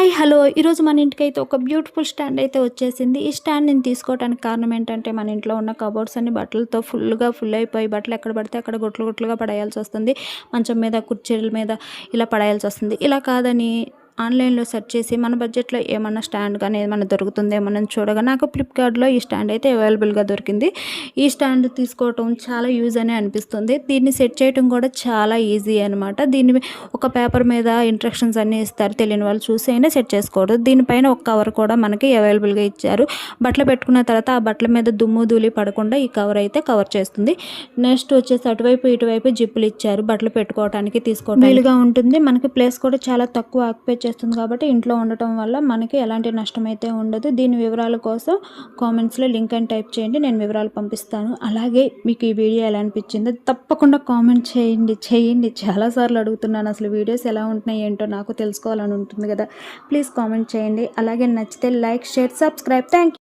Hi hello ఈరోజు మన ఇంటికైతే ఒక బ్యూటిఫుల్ స్టాండ్ అయితే వచ్చేసింది. ఈ స్టాండ్ నేను తీసుకోవడానికి కారణం ఏంటంటే, మన ఇంట్లో ఉన్న కబోర్డ్స్ అన్ని బట్టలతో ఫుల్ అయిపోయి బట్టలు ఎక్కడ పడితే అక్కడ గుట్లు గుట్లుగా పడేయాల్సి వస్తుంది. మంచం మీద, కుర్చీల మీద ఇలా పడేయాల్సి వస్తుంది. ఇలా కాదని ఆన్లైన్లో సెర్చ్ చేసి మన బడ్జెట్లో ఏమన్నా స్టాండ్ కానీ ఏమన్నా దొరుకుతుందేమోనని చూడగా నాకు ఫ్లిప్కార్ట్లో ఈ స్టాండ్ అయితే అవైలబుల్గా దొరికింది. ఈ స్టాండ్ తీసుకోవటం చాలా యూజ్ అనే అనిపిస్తుంది. దీన్ని సెట్ చేయడం కూడా చాలా ఈజీ అనమాట. దీన్ని ఒక పేపర్ మీద ఇన్స్ట్రక్షన్స్ అన్నీ ఇస్తారు, తెలియని వాళ్ళు చూసి అయినా సెట్ చేసుకోవడం. దీనిపైన ఒక కవర్ కూడా మనకి అవైలబుల్గా ఇచ్చారు. బట్టలు పెట్టుకున్న తర్వాత ఆ బట్టల మీద దుమ్ము ధూళి పడకుండా ఈ కవర్ అయితే కవర్ చేస్తుంది. నెక్స్ట్ వచ్చేసి అటువైపు ఇటువైపు జిప్పులు ఇచ్చారు, బట్టలు పెట్టుకోవడానికి తీసుకోవడానికి వీలుగా ఉంటుంది. మనకి ప్లేస్ కూడా చాలా తక్కువ ఆక్యుపై చేస్తుంది కాబట్టి ఇంట్లో ఉండటం వల్ల మనకి ఎలాంటి నష్టం అయితే ఉండదు. దీని వివరాల కోసం కామెంట్స్లో లింక్ అని టైప్ చేయండి, నేను వివరాలు పంపిస్తాను. అలాగే మీకు ఈ వీడియో ఎలా అనిపించిందో తప్పకుండా కామెంట్ చేయండి. చాలాసార్లు అడుగుతున్నాను, అసలు వీడియోస్ ఎలా ఉంటున్నాయి ఏంటో నాకు తెలుసుకోవాలని ఉంటుంది కదా. ప్లీజ్ కామెంట్ చేయండి. అలాగే నచ్చితే like, share, subscribe. Thank you.